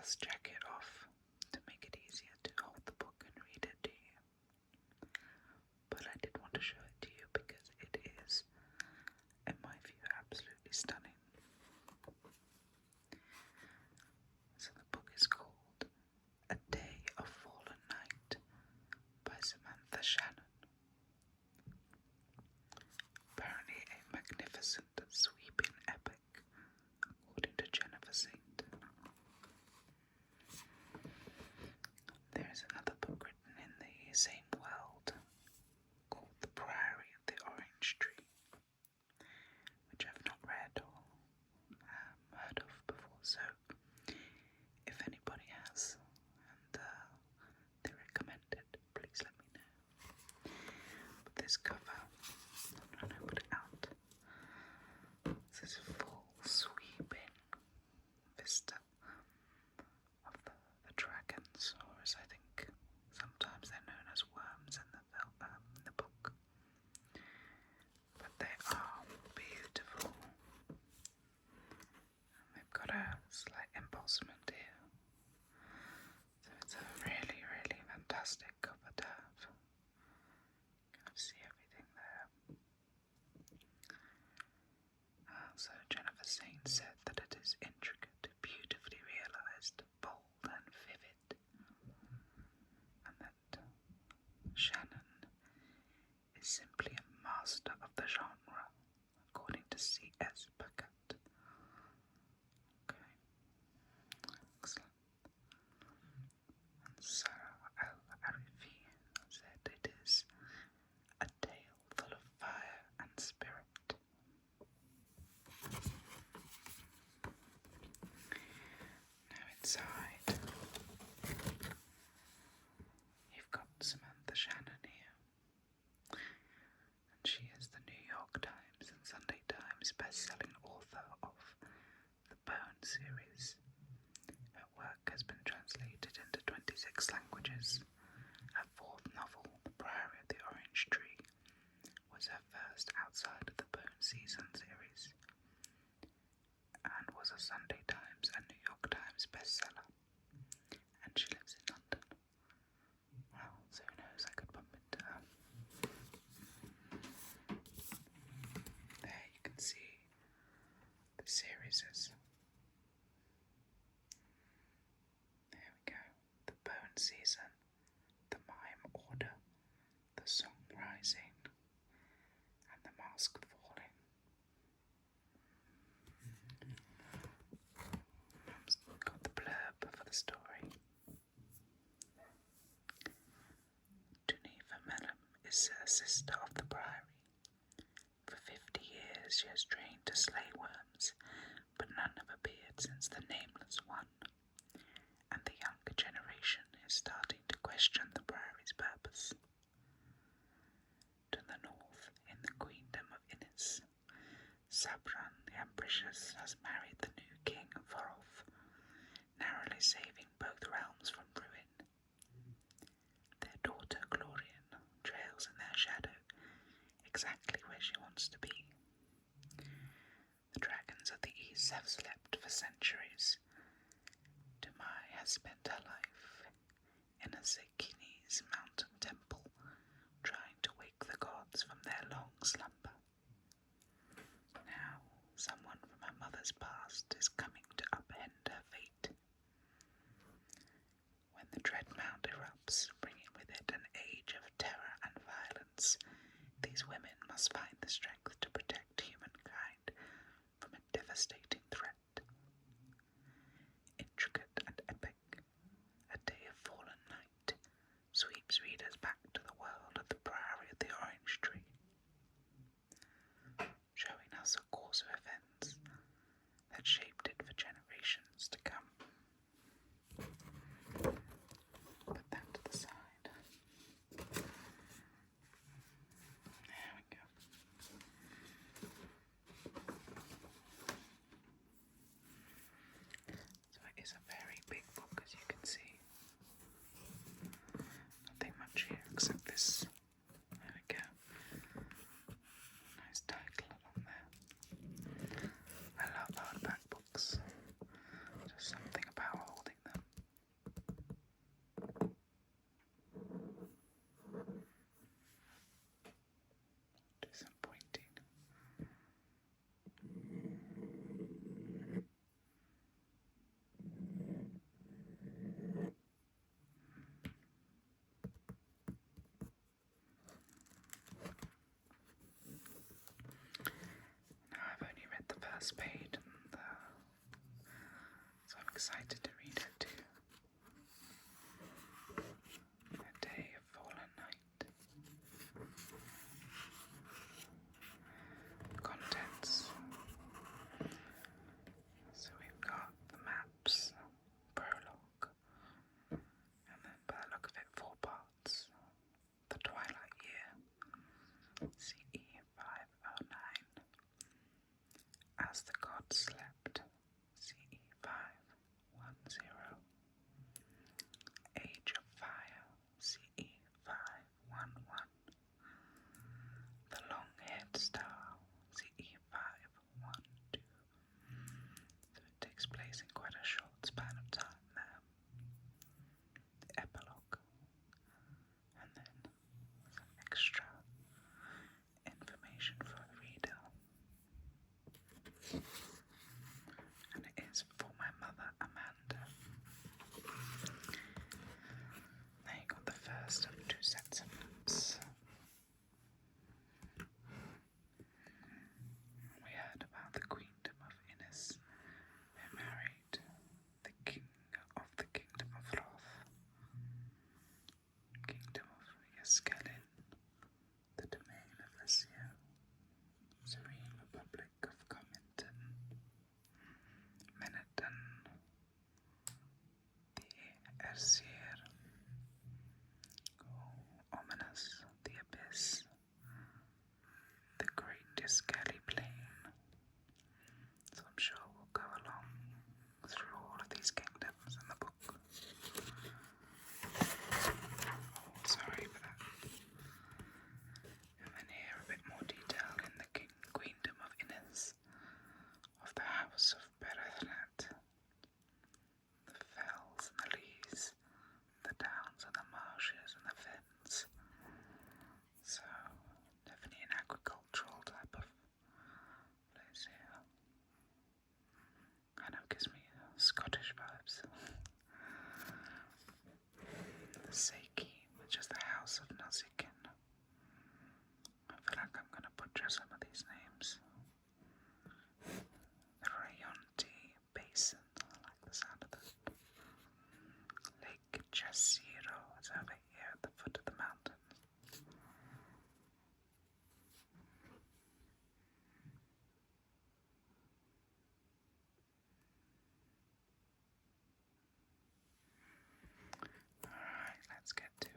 dust jacket off to make it easier to hold the book and read it to you. But I did want to show it to you because it is, in my view, absolutely stunning. So the book is called A Day of Fallen Night by Samantha Shannon. Apparently a magnificent and sweeping epic, according to Jennifer Saint. There is another book written in the same world called The Priory of the Orange Tree, which I've not read or heard of before, so if anybody has and they recommend it, please let me know. But this cover, when I put it out, this full sweeping vista of the dragons, or as I think sometimes they're known as worms in the book. But they are beautiful. And they've got a slight embossment here. So it's a really, really fantastic cover to have. Kind of see everything there. So Jennifer Saint said that it is intricate, beautifully realised, bold and vivid, and that Shannon is simply a master of the genre, according to C.S. Pacat. Okay, excellent. And Sarah Al-Arifi said it is a tale full of fire and spirit. Now inside, you've got Samantha Shannon here, and she is the New York Times and Sunday Times best-selling author of the Bone series. Her work has been translated into 26 languages. Her fourth novel, The Priory of the Orange Tree, was her first outside of the Bone season series, and was a Sunday Times and New York Times bestseller. And she lives in London. Well, so who knows, I could bump into her. There you can see the series is. There we go. The Bone Season, The Mime Order, The Song Rising, and The Mask Falling. I've got the blurb for the story. Duneva Mellum is a sister of the Priory. For 50 years she has trained to slay worms, but none have appeared since the Nameless One, and the younger generation is starting to question the Priory's purpose. To the north, in the Queendom of Innis, Sabran the Ambitious has married the new king Voroth, narrowly saving both realms from ruin. Their daughter Glorian trails in their shadow, exactly where she wants to be. The dragons of the east have slept for centuries. Dumai has spent her life in a Zekinis mountain temple, trying to wake the gods from their long slumber. Now, someone from her mother's past is coming to upend her fate. When the Dread Mount erupts, bringing with it an age of terror and violence, these women must find the strength to protect humankind from a devastating threat. Intricate and epic, A Day of Fallen Night sweeps readers back to the world of the Priory of the Orange Tree, showing us a course of events that shaped it for Spade, and so I'm excited to read it too. A Day of Fallen Night. Contents. So we've got the maps, prologue, and then by the look of it, 4 parts. The Twilight Year, CE 509. As the Gods Slept, CE 510. Age of Fire, CE 511. The Long-Haired Star, CE 512. So it takes place in quite a short span of time there. The epilogue, and then some extra information for the reader. And it is for my mother, Amanda. Now you got the first of 2 sets of maps. We heard about the Queendom of Innis, who married the King of the Kingdom of Roth, Kingdom of Yaskelin, the Domain of Lycia, Serene Republic of Comington, Menethon, the Ersir, Ominous, the Abyss, the Great Discali Plain. So I'm sure we'll go along through all of these kingdoms in the book. Oh, sorry for that. And then here a bit more detail in the Queendom of Innis, of the House of Berethnet, the fells and the leas, the downs and the marshes and the fens. So definitely an agricultural type of place here. Kind of gives me Scottish vibes. The Seiki, which is the House of Nazikin. I feel like I'm going to butcher some of these names. The Rayonti Basin, I like the sound of that. Lake Jasiro is over here at the foot of the mountains. Alright, let's get to it.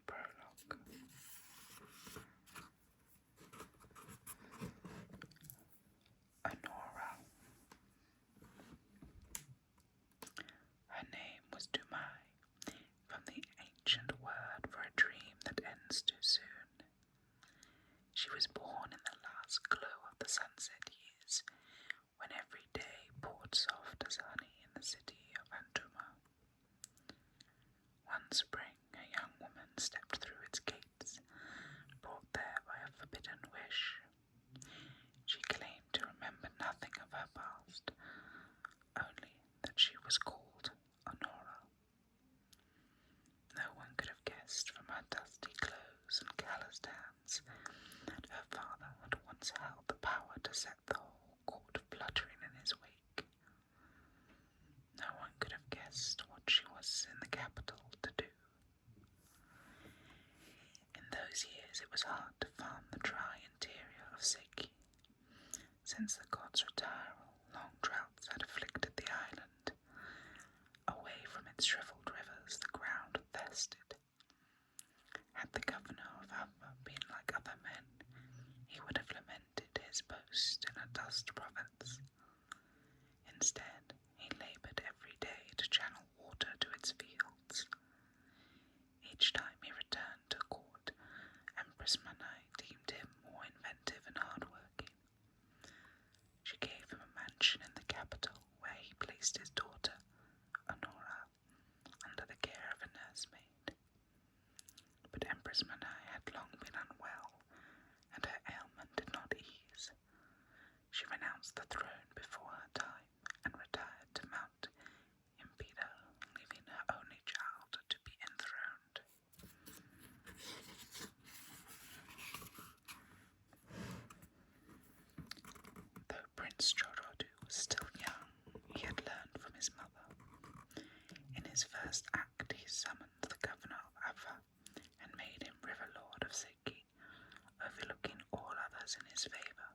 Prologue. Anora. Her name was Dumai, from the ancient word for a dream that ends too soon. She was born in the last glow of the sunset years, when every day poured soft as honey in the city of Antuma. One spring, a young woman stepped through its gates, brought there by a forbidden wish. She claimed to remember nothing of her past, only that she was called Anora. No one could have guessed from her dusty clothes and calloused hands that her father had once held the power to set the whole court fluttering in his wake. No one could have guessed what she was in the capital to do. In those years it was hard to farm the dry interior of Seiki. Since the god's retirement, long droughts had afflicted the island. Away from its shriveled rivers, the ground thirsted. Had the governor of Alpha been like other men, he would have lamented his post in a dust province. Instead, he laboured every day to channel water to its fields. Each time he returned to court, Empress Manai deemed him more inventive and hard-working. She gave him a mansion in the capital, where he placed his daughter, Anora, under the care of a nursemaid. But Empress Manai had long been unwell, and her ailment did not ease. She renounced the throne before her time and retired to Mount Impida, leaving her only child to be enthroned. Prince Chorodu was still young, he had learned from his mother. In his first act, he summoned the governor of Ava and made him River Lord of Seki, overlooking all others in his favour.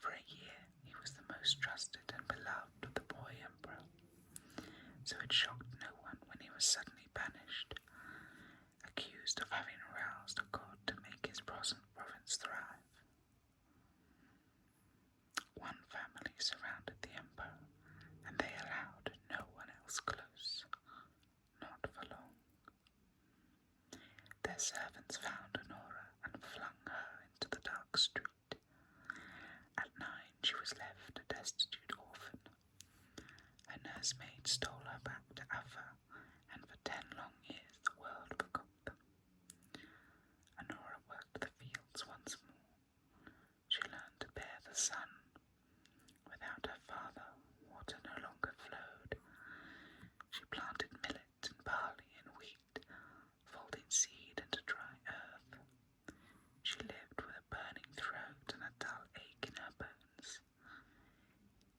For a year, he was the most trusted and beloved of the boy emperor, so it shocked no one when he was suddenly banished, accused of having aroused a god to make his province thrive. One family surrounded the emperor, and they allowed no one else close, not for long. Their servants found Honora and flung her into the dark street. At 9, she was left a destitute orphan. Her nursemaid stole her back to Ava, and for 10 long years the world forgot them. Honora worked the fields once more. She learned to bear the sun. Without her father, water no longer flowed. She planted millet and barley and wheat, folding seed into dry earth. She lived with a burning throat and a dull ache in her bones.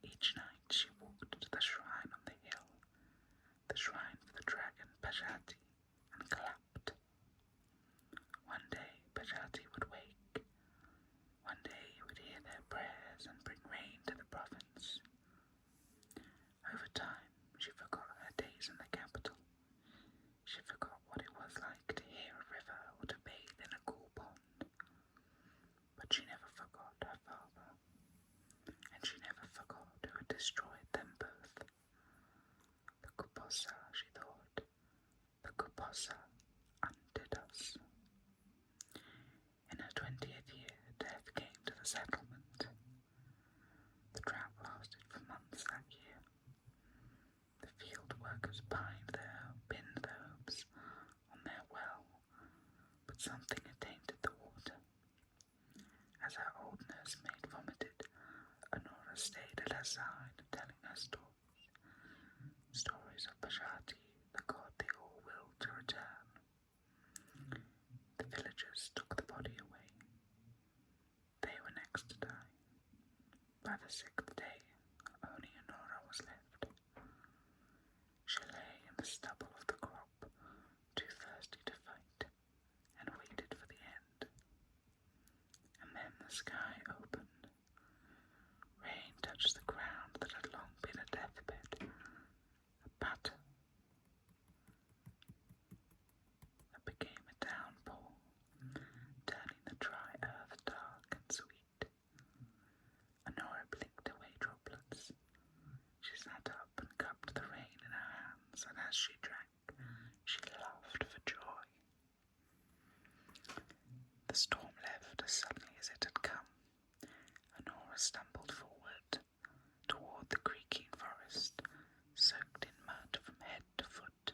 Each night she walked to the shrine on the hill, the shrine for the dragon Pajati, and clapped. One day Pajati would wake. One day he would hear their prayers and bring rain to the province. Over time, she forgot her days in the capital. She forgot what it was like to hear a river or to bathe in a cool pond. But she never forgot her father, and she never forgot who had destroyed them both. The Kuposa, she thought. The Kuposa undid us. In her 20th year, death came to the settlement. The drought lasted for months that year. The field workers pinned their hopes on their well, but something had tainted the water. As her old nursemaid vomited, Honora stayed at her side, telling her stories. Stories of Pajati, the god they all willed to return. The villagers took the body away. They were next to die. By the 6th day, only Honora was left. She lay in the stubble of the crop, too thirsty to fight, and waited for the end. And then the sky opened. Rain touched the ground that had long been a deathbed. A patter. It became a downpour, turning the dry earth dark and sweet. Honora blinked away droplets. She sat up and cupped the rain in her hands, and as she drank, she laughed for joy. The storm left as suddenly as it had come. Honora stumbled forward toward the creaking forest, soaked in mud from head to foot.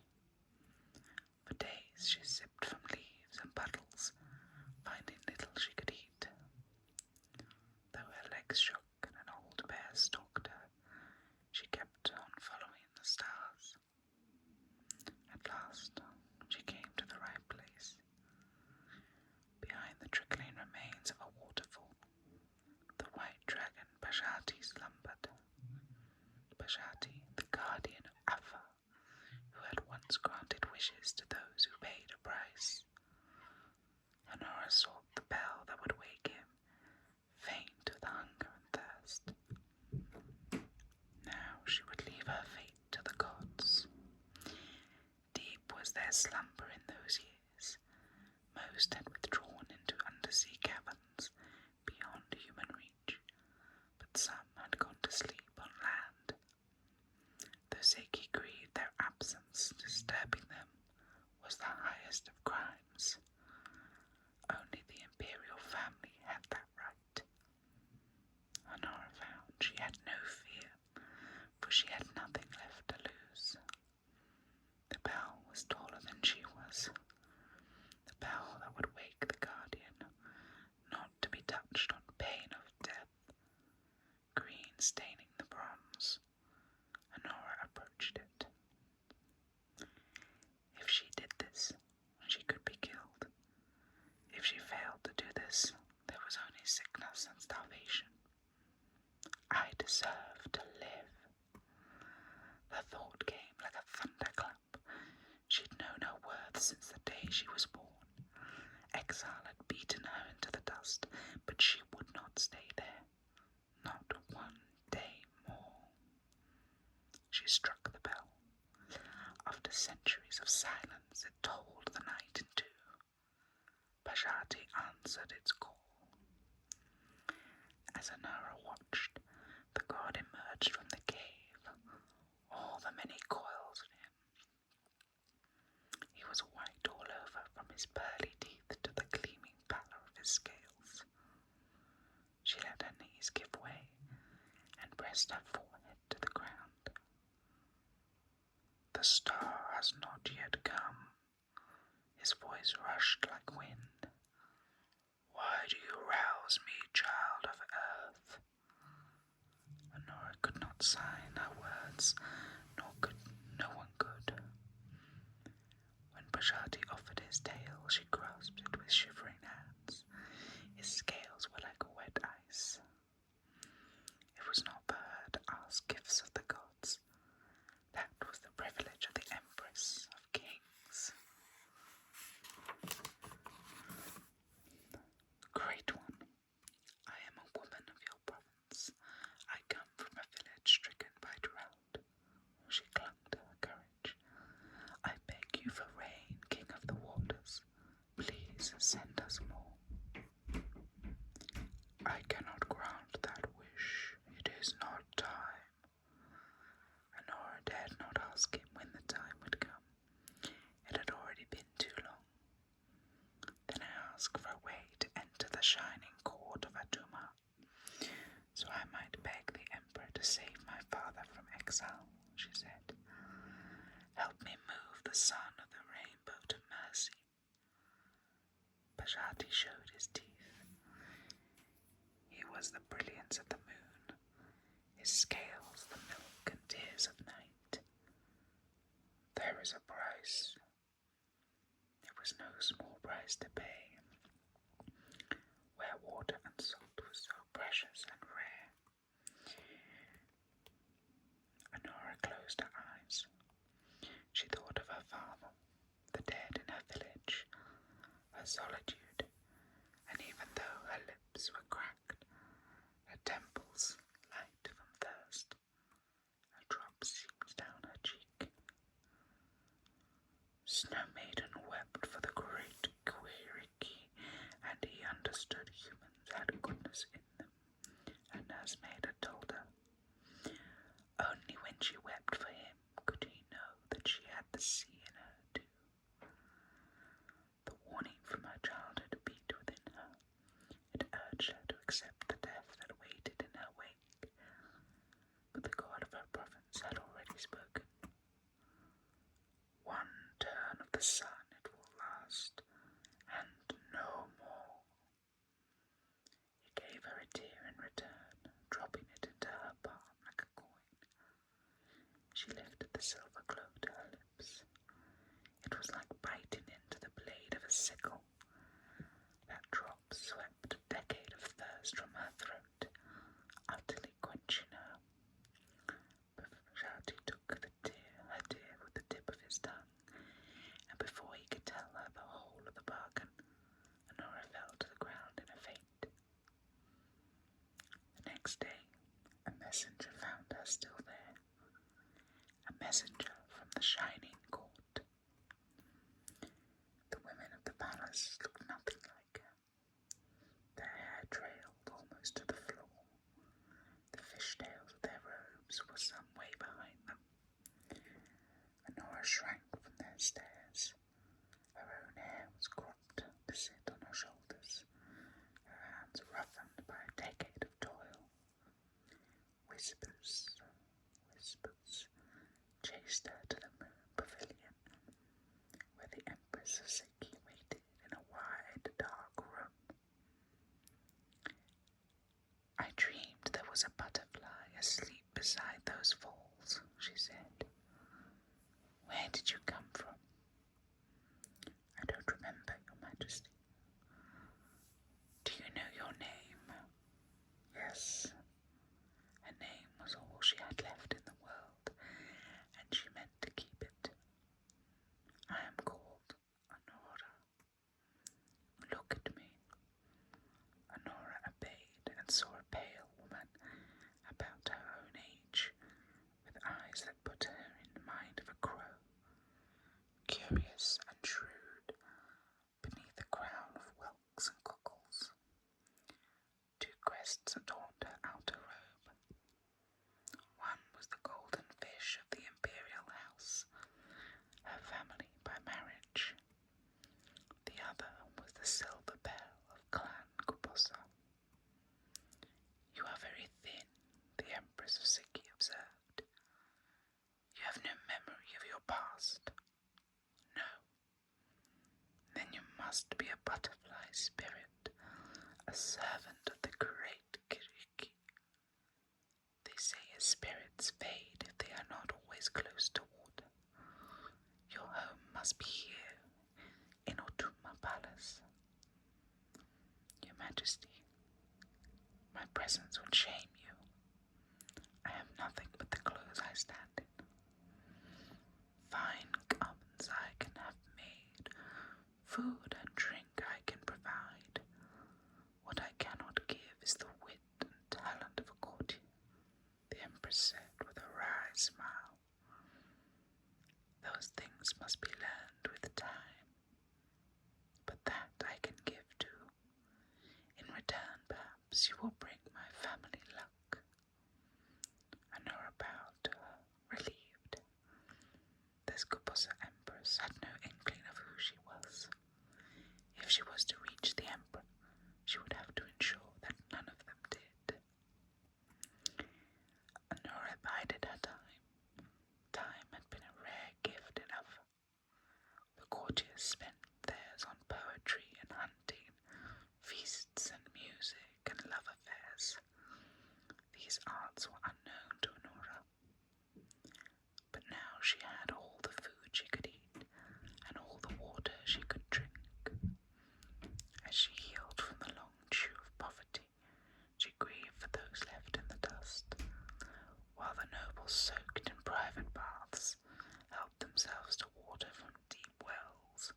For days she sipped from leaves and puddles, finding little she could eat. Though her legs shook and an old bear stalked her, she kept on following the stars. At last, she came to the right place. Behind the trickling remains of a waterfall, the white dragon Pajati slumbered. Pajati, the guardian of Ava, who had once granted wishes to those who paid a price. Honora sought the bell that would wake him, faint with hunger and thirst. Now she would leave her fate to the gods. Deep was their slumber in those years. Most had withdrawn into undersea caverns beyond human reach, but some had gone to sleep on land. Though Seki grieved their absence, disturbing them was the highest of crimes. Only the imperial family had that right. Honora found she had no fear, for she had nothing left to lose. The bell was taller than she was. The bell that would wake the guardian, not to be touched on pain of death. Green staining the bronze, Honora approached it. If she did this, she could be killed. If she failed to do this, there was only sickness and starvation. deserve to live. The thought came like a thunderclap. She'd known her worth since the day she was born. Exile had beaten her into the dust, but she would not stay there. Not one day more. She struck the bell. After centuries of silence, it tolled the night in two. Bajati answered its call. As Anura watched, the god emerged from the cave, all the many coils in him. He was white all over, from his pearly teeth to the gleaming pallor of his scales. She let her knees give way and pressed her forehead to the ground. The star has not yet come. His voice rushed like wind. Why do you rouse me, child of earth? Anura could not sign her words, nor could no one could. When Bajati offered his tail, she grasped it with shivering hands. His scales were like wet ice. It was not for her to ask gifts of the gods. That was the privilege of the Empress of Kings. Great one, I am a woman of your province. I come from a village stricken by drought. She clung to her courage. I beg you for rain, King of the Waters. Please send us more. I cannot grant that wish. It is not time. Anura dared not ask him when the time would come. It had already been too long. Then I asked for a way to enter the shining court of Aduma, so I might beg the Emperor to save my father from exile, she said. Help me move the sun of the rainbow to mercy. Bajati showed his teeth. He was the brilliance of the moon, his scales the milk and tears of night. There is a price. It was no small price to pay, where water and salt was so precious and rare. Anura closed her eyes. She thought of her father, the dead in her village, her solitude, and even though her lips were cracked, her temples light from thirst, a drop seeped down her cheek. Snow Maiden wept for the great Quiriki, and he understood humans had goodness in them, and as Maiden told her, only when she wept for him could he know that she had the sea in her too. The warning from her childhood beat within her. It urged her to accept the death that waited in her wake, but the god of her province had already spoken. One turn of the sun it will last, and no more. He gave her a tear in return, dropping it into her palm like a coin. She lifted the silver glow to her lips. It was like biting into the blade of a sickle. That drop swept a decade of thirst from her throat, utterly quenching her. Bajati took her tear with the tip of his tongue, and before he could tell her the whole of the bargain, Anura fell to the ground in a faint. The next day, a messenger found her still there, a messenger from the shining court. The women of the palace looked nothing like her. Their hair trailed almost to the floor. The fishtails of their robes were some way behind them. Anura shrank from their stares. Her own hair was cropped to sit on her shoulders, her hands roughened by a decade of toil. Whispers chased her to the moon pavilion, where the Empress of Seki waited in a wide, dark room. I dreamed there was a butterfly asleep beside those falls, she said. Where did you come from? I don't remember, Your Majesty. Do you know your name? Yes. Her name Spirits fade if they are not always close to water. Your home must be here, in Otuma Palace. Your Majesty, my presence would shame you. I have nothing but the clothes I stand in. Fine garments I can have made, food and drink I can provide. What I cannot give is the wit and talent of a courtier, the Empress said with a wry smile. Those things must be learned with time, but that I can give too. In return, perhaps you will bring my family luck. Anora bowed to her, relieved. This Kupusa Empress had no inkling of who she was. If she was to reach the Emperor, she would have to ensure that none of them did. Anora bided her time. Time had been a rare gift in Alpha. The courtiers spent theirs on poetry and hunting, feasts and music and love affairs. These arts were unknown to Anora. But now she had all the food she could eat and all the water she could drink. As she healed from the long chew of poverty, she grieved for those left in the dust, while the nobles soaked in private baths, helped themselves to water from deep wells,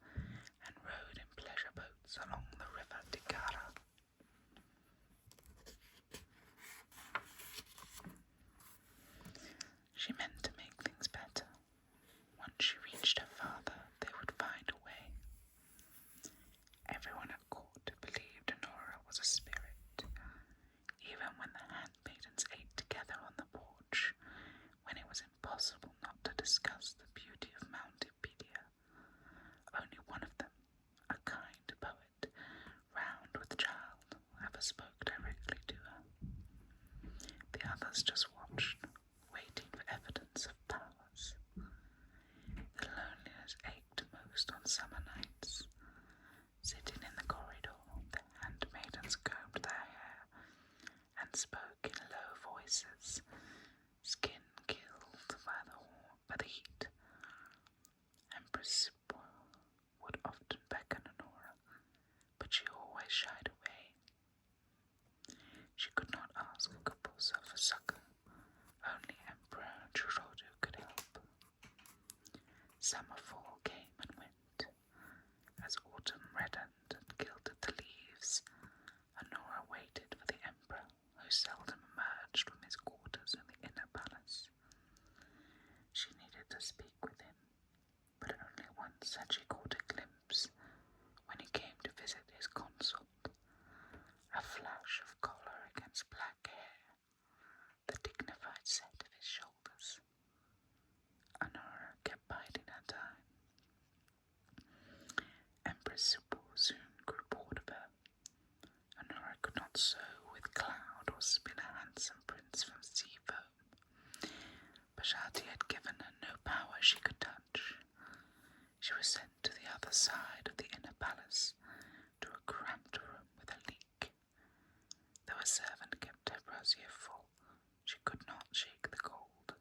and rode in pleasure boats along the river Tikara. She meant to make things better. Once she reached her father, they would find a way. Everyone at court believed Anora was a spirit. Even when the handmaidens ate together on the porch, when it was impossible not to discuss the beauty of Mount Impedia, only one of them, a kind poet, round with child, ever spoke directly to her. The others just watched, waiting for evidence of powers. The loneliness ached most on summer nights. Sitting in the corridor, the handmaidens combed their hair and spoke in low voices, skin killed by the heat. Empress would often beckon Anora, but she always shied away. She could not ask Kupusa for succor. Only Emperor Churodu could help. Summer fall came and went. As autumn reddened and gilded the leaves, Anora waited for the Emperor, who seldom emerged from his quarters in the inner palace. She needed to speak with him, but only once had she caught a glimpse when he came to visit his consort. A flash of collar against black hair, the dignified set of his shoulders. Anora kept biding her time. Empress Supo soon grew bored of her. Anora could not sew with cloud or spin a handsome prince from sea foam. Bajati had given her no power she could touch. She was sent to the other side of the inner palace, to a cramped room with a leak. Though a servant kept her brazier full, she could not shake the cold.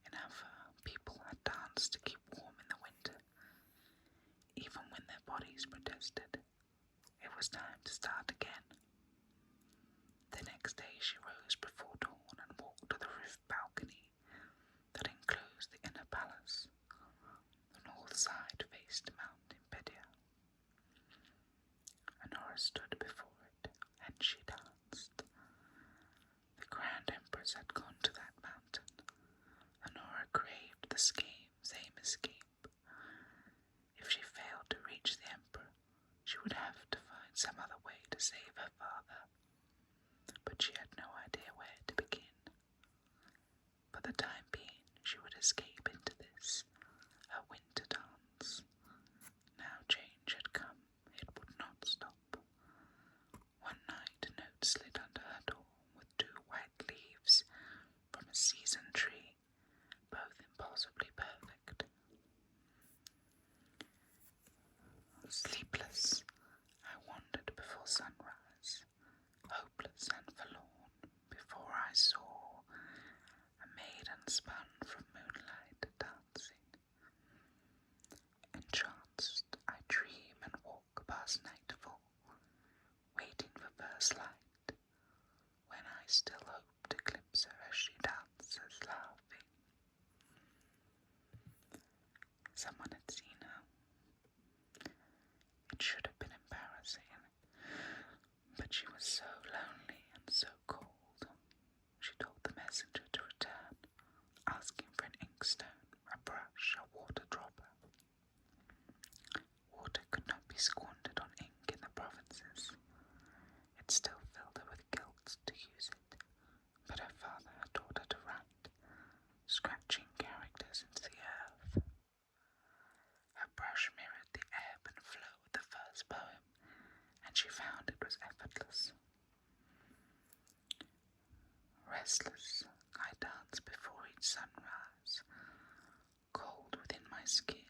In Alpha, people had danced to keep warm in the winter. Even when their bodies protested, it was time to start again. The next day she rose before dawn and walked to the roof balcony that enclosed the inner palace. The north side faced Mount Impedia. Anora stood before it, and she danced. The Grand Empress had gone to that mountain. Anora craved the same escape. If she failed to reach the Emperor, she would have to find some other way to save her father. But she had no idea where to begin. For the time being, she would escape into this, her winter dance. Now change had come, it would not stop. One night a note slid under her door with 2 white leaves from a seasoned tree, both impossibly perfect. Sleepless, I wandered before sunrise. spun from moonlight dancing. Entranced, I dream and walk past nightfall, waiting for first light, when I still hope to glimpse her as she dances, laughing. Someone had seen her. It should have been embarrassing, but she was so lonely and so cold. She told the messenger to return, asking for an inkstone, a brush, a water dropper. Water could not be squandered on ink in the provinces. It still filled her with guilt to use it, but her father had taught her to write, scratching characters into the earth. Her brush mirrored the ebb and flow of the first poem, and she found it was effortless. Restless, I dance before each sunrise, cold within my skin.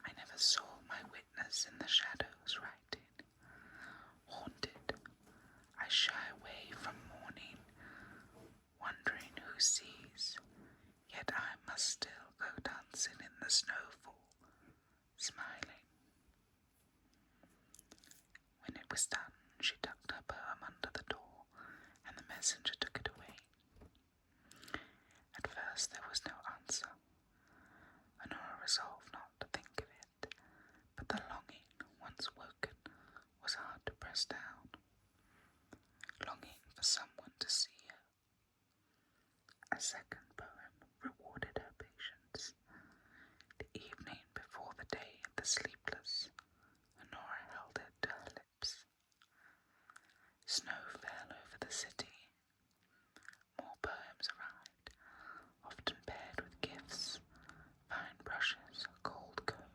I never saw my witness in the shadows writing. Haunted, I shy away from morning, wondering who sees, yet I must still go dancing in the snowfall, smiling. When it was done, she tucked her poem under the door, and the messenger took it away. At first there was no answer. Honora resolved not to think of it, but the longing, once woken, was hard to press down. Longing for someone to see her. A second poem rewarded her patience. The evening before the day of the sleepless, Honora held it to her lips. Snow fell over the city. More poems arrived, often paired with gifts, fine brushes, a gold comb,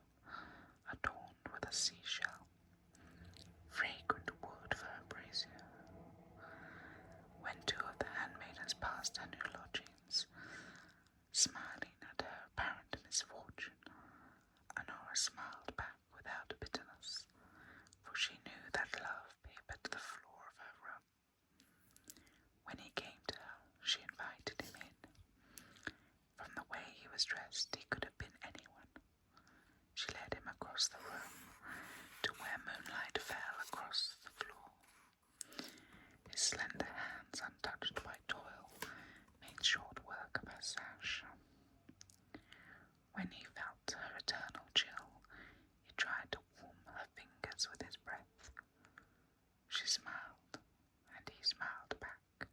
adorned with a seashell, fragrant wood for her brazier. When two of the handmaidens passed her new lodgings, smiling at her apparent misfortune, Honora smiled back without bitterness, for she knew that love papered the floor of her room. When he came to her, she invited him in. From the way he was dressed, he could have been anyone. She led him across the room to where moonlight fell across the floor. His slender hands, untouched by toil, made short work of her sash. When he felt her eternal chill, he tried to warm her fingers with his breath. She smiled, and he smiled back.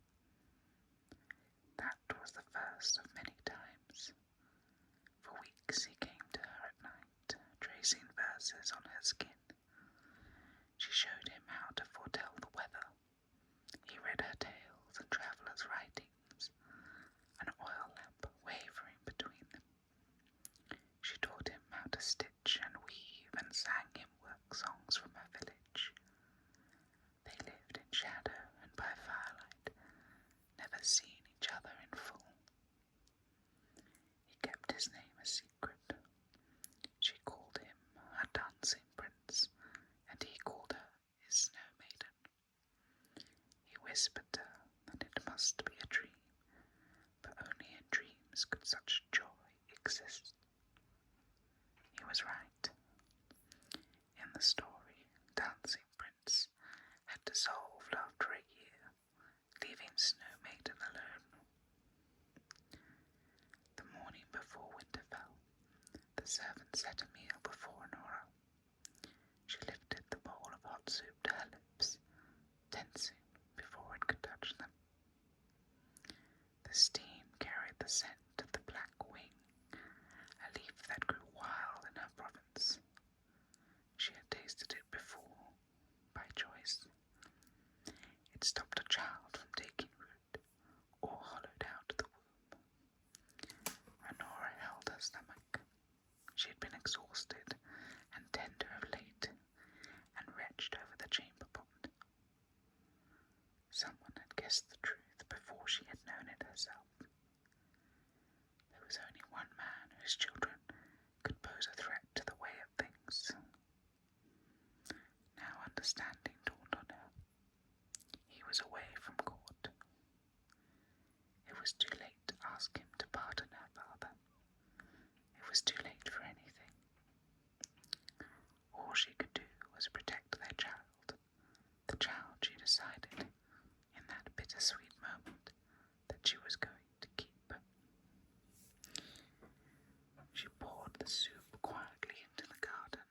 That was the first of many times. For weeks he came to her at night, tracing verses on her skin. She showed him how to foretell the weather. He read her tales and travellers' writings, an oil lamp wavering between them. She taught him how to stitch and weave and sang him work songs from her village. They lived in shadow and by firelight, never seeing each other in full. He kept his name a secret. She called him her dancing prince, and he called her his snow maiden. He whispered to her that it must be a dream, but only in dreams could such joy exist. He was right. In the story, Dancing Prince had dissolved after a year, leaving Snow Maiden alone. The morning before winter fell, the servant set a meal before Honora. She lifted the bowl of hot soup to her lips, tensing before it could touch them. The steam carried the scent of the black wing, a leaf that grew wild in her province. She had tasted it before, by choice. It stopped a child from taking root, or hollowed out the womb. Honora held her stomach. She had been exhausted and tender of late, and retched over the chamber pot. Someone had guessed the truth before she had known it herself. There was only one man whose children could pose a threat to the way of things. Now understanding dawned on her. He was away from court. It was too late to ask him to pardon her father. It was too late for anything. All she could do was protect their child, the child she decided, in that bittersweet moment, that she was going to keep. She poured the soup quietly into the garden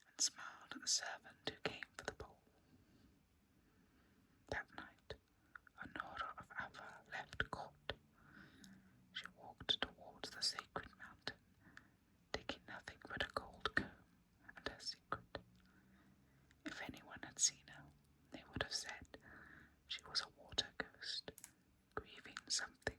and smiled at the servant who came for the bowl. That night, Honora of Ava left court. She walked towards the sacred mountain, taking nothing but a gold comb and her secret. If anyone had seen her, they would have said she was a water ghost, grieving something